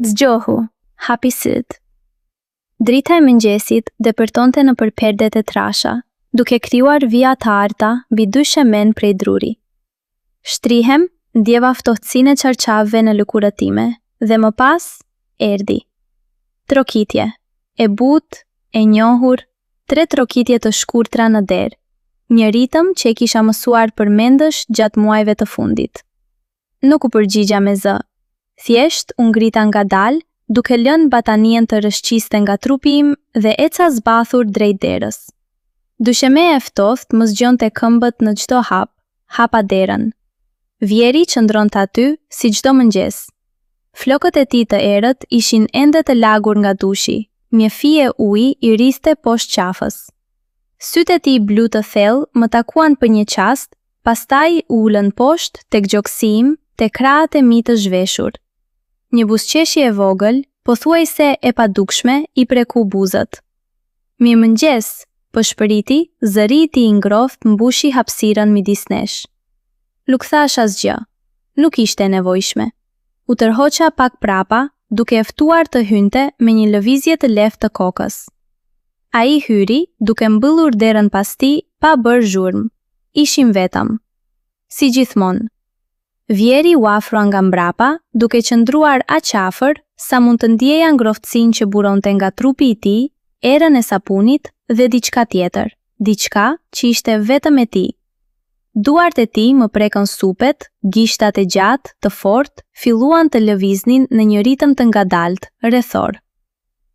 Zgjohu, hapi syt. Drita e mëngjesit depërtonte nëpër perdet e trasha, duke krijuar vija të arta mbi dy shemen prej druri. Shtrihem, ndjeva ftohtësinë e çarçavëve në lëkurët time, dhe më pas erdhi. Trokitje, e butë, e njohur, 3 trokitje të shkurtra në derë, një ritëm që e kisha mësuar përmendësh gjatë muajve të fundit. Nuk u përgjigja me zë, thjesht u ngrita ngadalë, duke lënë batanien të rëshqiste nga trupi im dhe eca zbathur drejt derës. Dyshemeja e ftohtë më zgjonte këmbët në çdo hap, hapa derën. Vjeri qëndronte aty si çdo mëngjes. Flokët e tij të errët ishin ende të lagur nga dushi, një fije uji i riste poshtë qafës. Sytë e tij blu të thellë më takuan për një çast, pastaj u ulën poshtë tek gjoksi im, te krahët e mi të zhveshur. Një buzëqeshje e vogël, pothuajse e padukshme, i preku buzët. Mirëmëngjes, pëshpëriti, zëri i tij i ngrohtë mbushi hapësirën midis nesh. Nuk thash asgjë, nuk ishte nevojshme. U tërhoqa pak prapa, duke e ftuar të hynte me një lëvizje të lehtë të kokës. Ai hyri, duke mbyllur derën pas tij, pa bërë zhurmë. Ishim vetëm. Si gjithmonë. Vjeri u afrua nga mbrapa, duke qëndruar aq afër sa mund të ndjeja ngrohtësinë që buronte nga trupi i tij, erën e sapunit dhe diçka tjetër, diçka që ishte vetëm e tij. Duart e tij më prekën supet, gishtat e gjatë, të fortë, filluan të lëviznin në një ritëm të ngadalt, rrethor.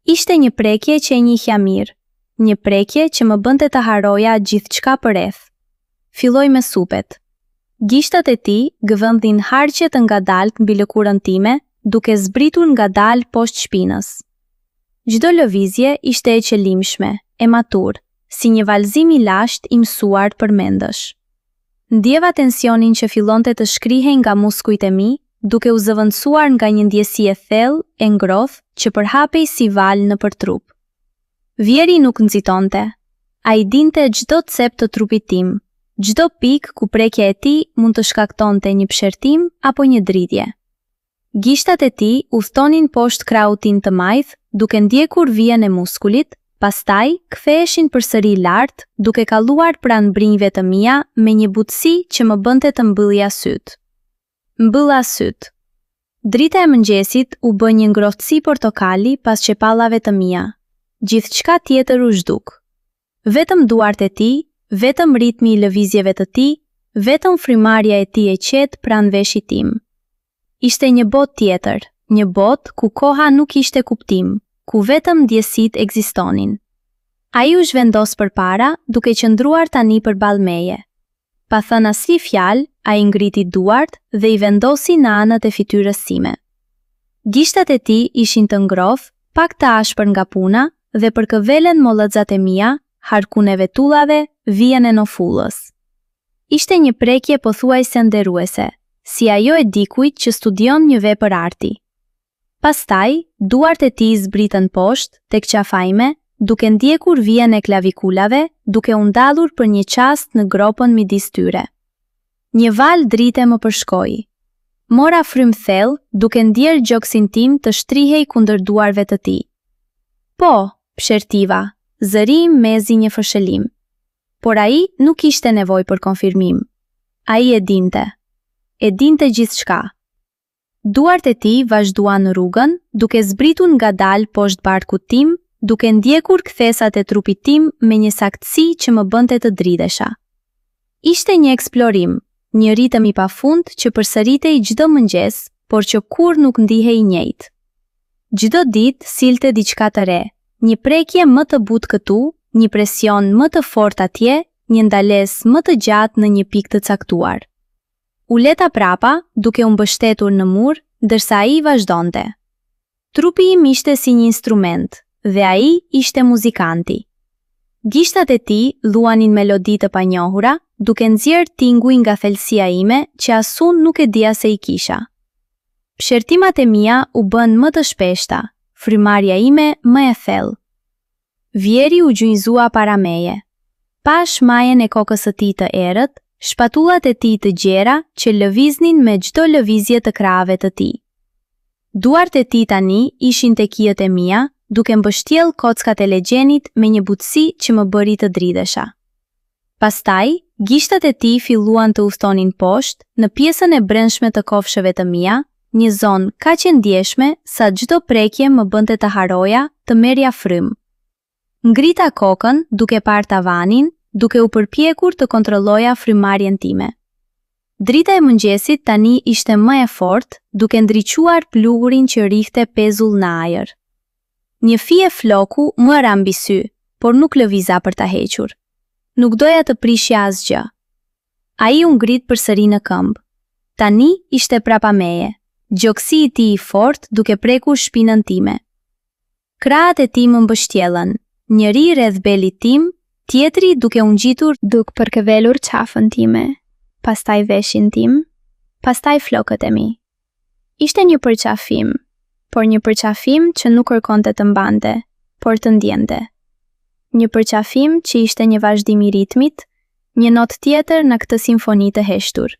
Ishte një prekje që e njihja mirë, një prekje që më bënte të haroja gjithçka përreth. Filloi me supet. Gishtat e tij gëvendhin harqe të ngadalt mbi lëkurën time, duke zbritur ngadalë poshtë shpinës. Çdo lëvizje ishte e qëllimshme, e matur, si një vallëzim i lashtë i mësuar përmendësh. Ndjeva tensionin që fillonte të shkrihej nga muskujt e mi, duke u zëvendësuar nga një ndjesi e thellë, e ngrohtë, që përhapej si val nëpër trup. Vjeri nuk nxitonte. Ai dinte çdo cep të trupit tim, çdo pikë ku prekja e tij mund të shkaktonte një pshertim apo një dridhje. Gishtat e tij u thtonin poshtë krahut tim të majt, duke ndjekur vijën e muskulit, pastaj ktheheshin përsëri lart, duke kalluar pranë brinjve të mia me një butësi që më bënte të mbyllja syt. Mbylla syt. Drita e mëngjesit u bë një ngrohtësi portokali pas çepallave të mia. Gjithçka tjetër u zhduk. Vetëm duart e tij, vetëm ritmi i lëvizjeve të tij, vetëm frymarrja e tij e qetë pranë veshit tim. Ishte një botë tjetër, një botë ku koha nuk ishte kuptim, ku vetëm ndjesitë ekzistonin. Ai u zhvendos përpara, duke qëndruar tani përballë meje. Pa thënë asnjë fjalë, ai ngriti duart dhe i vendosi në anët e fytyrës sime. Gishtat e tij ishin të ngrohtë, pak të ashpër nga puna, dhe përkëvelen mollëxat e mia, harkun e vetullave, vijën e nofullës. Ishte një prekje pothuajse nderuese, si ajo e dikujt që studion një vepër arti. Pastaj, duart e tij zbritën poshtë tek qafajme, duke ndjekur vijën e klavikulave, duke u ndallur për një çast në gropën midis tyre. Një val drite më përshkoi. Mora frym thellë, duke ndjer gjoksin tim të shtrihej kundër duarve të tij. Po, pshertiva, zëri im mezi një fëshëlim. Por ai nuk ishte nevojë për konfirmim. Ai e dinte gjithçka. Duart e tij vazhduan rrugën, duke zbritur ngadalë poshtë barkut tim, duke ndjekur kthesat e trupit tim me një saktësi që më bënte të dridhesha. Ishte një eksplorim, një ritëm i pafund që përsëritej çdo mëngjes, por që kur nuk ndihej i njëjtë. Çdo ditë silte diçka të re, një prekje më të butë këtu, një presion më të fortë atje, një ndalesë më të gjatë në një pikë të caktuar. U leta prapa, duke u mbështetur në mur, ndërsa ai vazhdonte. Trupi im ishte si një instrument, dhe ai ishte muzikanti. Gishtat e tij luanin melodi të panjohura, duke nxjerrë tinguj nga thelësia ime që as unë nuk e dija se i kisha. Pshertimat e mia u bën më të shpeshta, frymarrja ime më e thellë. Vjeri u gjunjëzua para meje. Pash majën e kokës së tij të errët, shpatullat e tij të gjera që lëviznin me çdo lëvizje të krahave të tij. Duart e tij tani ishin te kijët e mia, duke mbështjell kockat e lexhenit me një butësi që më bëri të dridhesha. Pastaj, gishtat e tij filluan të udhtonin poshtë në pjesën e brendshme të kofshëve të mia, një zonë kaq e ndjeshme sa çdo prekje më bënte të haroja, të merrja frym. Ngrita kokën duke parë tavanin, duke u përpjekur të kontrolloja frymmarrjen time. Drita e mëngjesit tani ishte më e fortë, duke ndriçuar pluhurin që rrihte pezull në ajër. Një fije floku më ra mbi sy, por nuk lëviza për ta hequr. Nuk doja të prishja asgjë. Ai u ngrit përsëri në këmbë. Tani ishte prapa meje, gjoksi i tij i fortë duke prekur shpinën time. Krahët e tij më mbështjellën, njëri rreth belit tim, tjetri duke u ngjitur duke përkevelur qafën time, pastaj veshin tim, pastaj flokët e mi. Ishte një përqafim, por një përqafim që nuk kërkonte të mbante, por të ndjente. Një përqafim që ishte një vazhdim i ritmit, një notë tjetër në këtë simfoni të heshtur.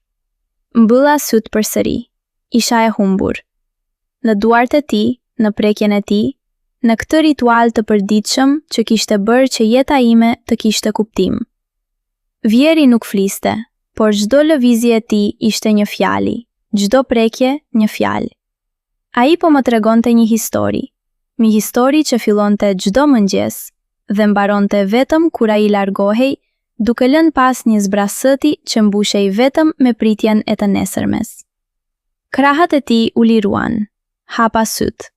Mbylla syt përsëri, isha e humbur. Në duart e tij, në prekjen e tij, në këtë ritual të përditshëm që kishte bërë që jeta ime të kishte kuptim. Vjeri nuk fliste, por çdo lëvizje e tij ishte një fjali, çdo prekje një fjalë. Ai po më tregonte një histori që fillonte çdo mëngjes dhe mbaronte vetëm kur ai largohej, duke lënë pas një zbrasëti që mbushej vetëm me pritjen e të nesërmes. Krahët e tij u liruan, hapa syt.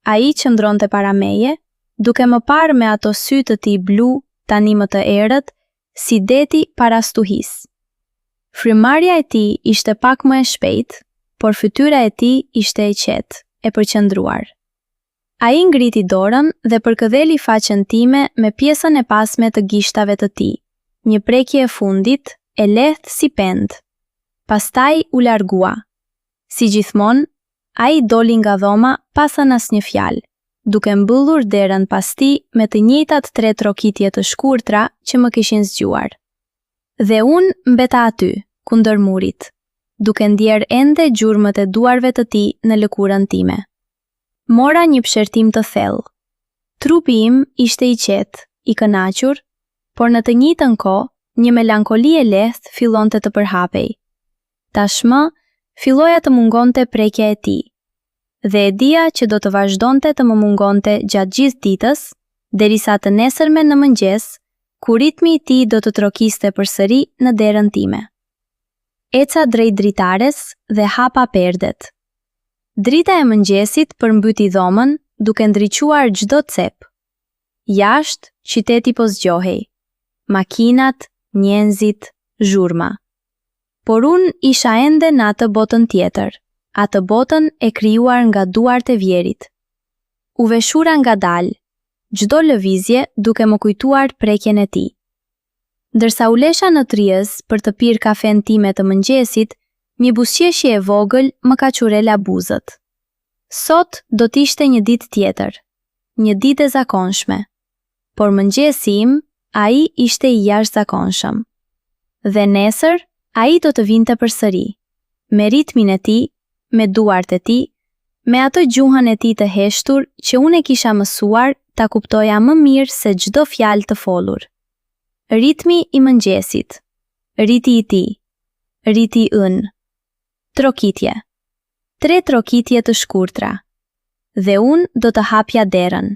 Ai qëndronte para meje, duke më parë me ato sy të tij blu, tani më të errët, si deti para stuhis. Frymmarrja e tij ishte pak më e shpejtë, por fytyra e tij ishte e qetë, e përqendruar. Ai ngriti dorën dhe përkëdheli faqen time me pjesën e pasme të gishtave të tij, një prekje e fundit, e lehtë si pend. Pastaj u largua. Si gjithmonë, ai doli nga dhoma pa thënë asnjë fjalë, duke mbyllur derën pas tij me të njëjtat 3 trokitje të shkurtra që më kishin zgjuar. Dhe unë mbeta aty, kundër murit, duke ndjer ende gjurmët e duarve të tij në lëkurën time. Mora një pëshertim të thellë. Trupi im ishte i qetë, i kënaqur, por në të njëjtën kohë, një melankoli e lehtë fillonte të përhapej. Tashmë, filloja të mungonte prekja e tij, dhe e dija që do të vazhdonte të më mungonte gjatë gjithë ditës, derisa të nesërmen në mëngjes, ku ritmi i tij do të trokiste përsëri në derën time. Eca drejt dritares dhe hapa perdet. Drita e mëngjesit përmbyti dhomën duke ndriçuar çdo cep. Jashtë, qyteti po zgjohej. Makinat, njerëzit, zhurma. Por unë isha ende në atë botën tjetër, atë botën e krijuar nga duart e Vjerit. U veshura ngadalë, çdo lëvizje duke më kujtuar prekjen e tij. Ndërsa u lesha në tryez për të pirë kafen time të mëngjesit, një buzëqeshje e vogël më ka qurela buzët. Sot do t'ishte një ditë tjetër, një ditë e zakonshme, por mëngjesi im, ai ishte i jashtëzakonshëm. Dhe nesër, ai do të vinte përsëri, me ritmin e tij, me duart e tij, me atë gjuhën e tij të heshtur që unë e kisha mësuar ta kuptoja më mirë se çdo fjalë të folur. Ritmi i mëngjesit, riti i tij, riti ynë. Trokitje. 3 trokitje të shkurtra. Dhe unë do të hapja derën.